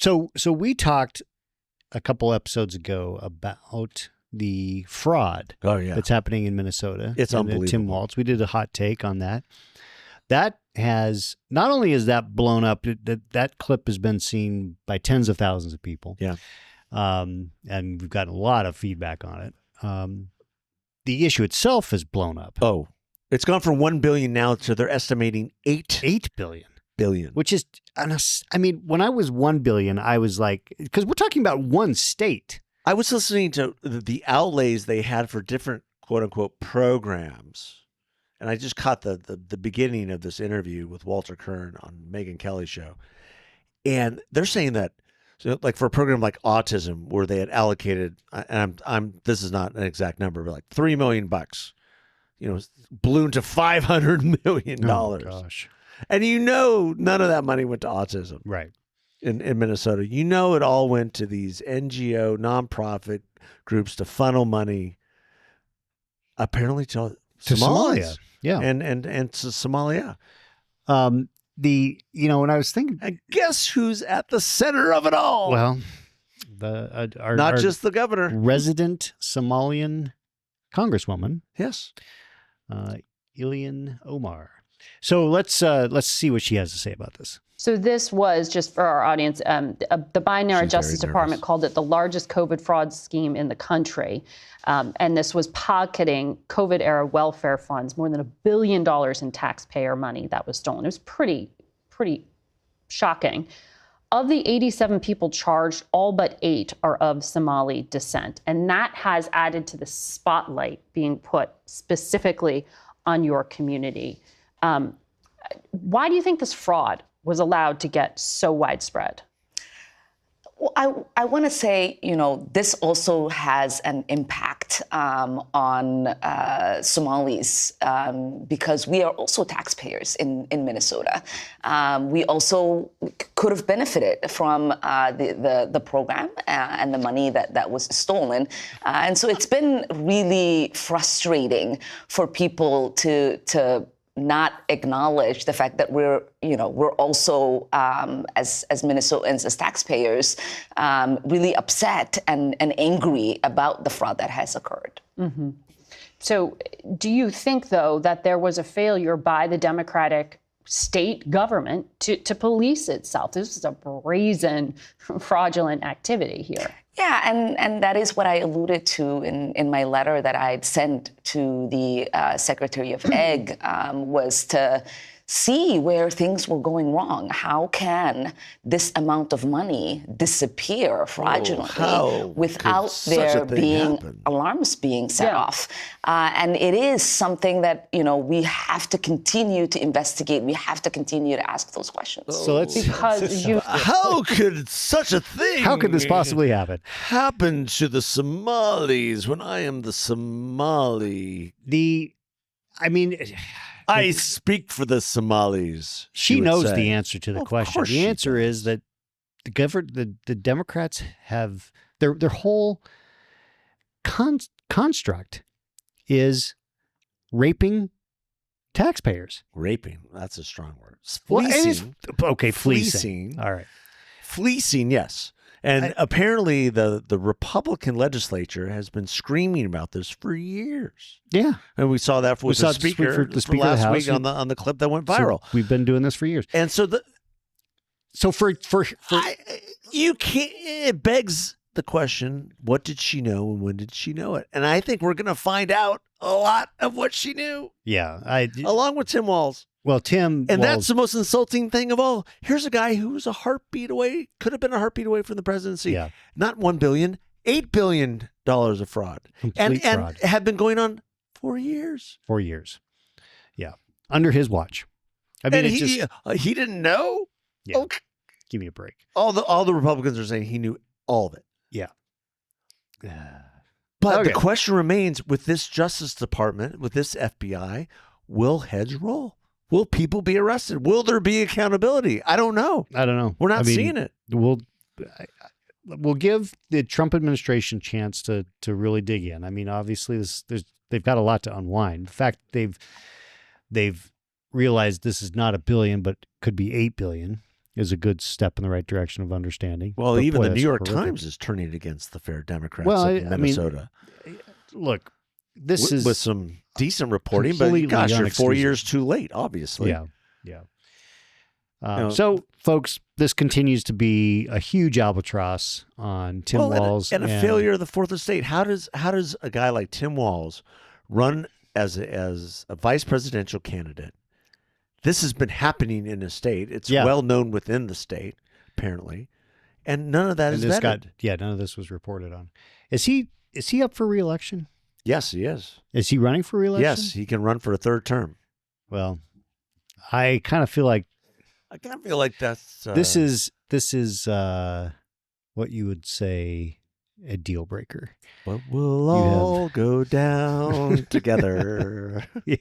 So we talked a couple episodes ago about the fraud that's happening in Minnesota. It's unbelievable. Tim Walz. We did a hot take on that. That has, not only is that blown up, that clip has been seen by tens of thousands of people. Yeah. And we've gotten a lot of feedback on it. The issue itself has blown up. Oh, it's gone from 1 billion now to they're estimating 8 billion. Which is, I mean, when I was 1 billion, I was like, because we're talking about one state. I was listening to the outlays they had for different quote unquote programs. And I just caught the beginning of this interview with Walter Kern on Megyn Kelly's show. And they're saying that, so like for a program like autism, where they had allocated, and this is not an exact number, but like $3 million, ballooned to $500 million. Oh, gosh. And none of that money went to autism. Right. In Minnesota. It all went to these NGO, nonprofit groups to funnel money, apparently to Somalia. Yeah. And to Somalia. When I was thinking, and guess who's at the center of it all? Well, not just the governor. Resident Somalian congresswoman. Yes. Ilhan Omar. So let's see what she has to say about this. So this was, just for our audience, the Biden-era Justice Department called it the largest COVID fraud scheme in the country. And this was pocketing COVID-era welfare funds, more than $1 billion in taxpayer money that was stolen. It was pretty shocking. Of the 87 people charged, all but 8 are of Somali descent. And that has added to the spotlight being put specifically on your community. Why do you think this fraud was allowed to get so widespread? Well, I want to say, this also has an impact on Somalis because we are also taxpayers in Minnesota. We also could have benefited from the program and the money that was stolen. And so it's been really frustrating for people to not acknowledge the fact that we're also as Minnesotans, as taxpayers, really upset and angry about the fraud that has occurred. Mm-hmm. So do you think, though, that there was a failure by the Democratic state government to police itself? This is a brazen, fraudulent activity here. Yeah, and that is what I alluded to in my letter that I'd sent to the Secretary of Ag, was to see where things were going wrong. How can this amount of money disappear fraudulently without there being alarms being set off? And it is something that, we have to continue to investigate. We have to continue to ask those questions. So let's, how could such a thing? How could this possibly happen? Happen to the Somalis when I am the Somali? I speak for the Somalis. She knows the answer to the question. The answer is that the Democrats have their whole construct is raping taxpayers. Raping, that's a strong word. Fleecing. Fleecing. All right. Fleecing, yes. And apparently the Republican legislature has been screaming about this for years. Yeah. And we saw that with the speaker last week on the clip that went viral. So we've been doing this for years. And so you can't, it begs the question, what did she know and when did she know it? And I think we're going to find out a lot of what she knew. Yeah. Along with Tim Walz. Well, Tim And Walz, that's the most insulting thing of all. Here's a guy who was a heartbeat away, could have been a heartbeat away from the presidency. Yeah. Not 1 billion, $8 billion of fraud. Complete fraud. And had been going on for years. 4 years. Yeah. Under his watch. I mean, and he didn't know? Yeah. Okay. Give me a break. All the Republicans are saying he knew all of it. Yeah. But the question remains, with this Justice Department, with this FBI, will heads roll? Will people be arrested? Will there be accountability? I don't know. We're not seeing it. We'll give the Trump administration a chance to really dig in. I mean, obviously, they've got a lot to unwind. In fact, they've realized this is not $1 billion, but could be $8 billion. is a good step in the right direction of understanding. Well, But even boy, the New that's York horrific. Times is turning against the Fair Democrats Well, in I mean, Minnesota. Look, this is with some decent reporting, but completely gosh, you're 4 unexcusable. years too late, obviously. Yeah, yeah. know, So, folks, this continues to be a huge albatross on Tim Walz and a failure of the Fourth Estate. How does a guy like Tim Walz run as a vice presidential candidate? This has been happening in the state. It's well known within the state, apparently, and none of that is vetted. None of this was reported on. Is he up for re-election? Yes, he is. Is he running for re-election? Yes, he can run for a third term. Well, I kind of feel like that's this is what you would say a deal breaker. But we'll all go down together. Yeah.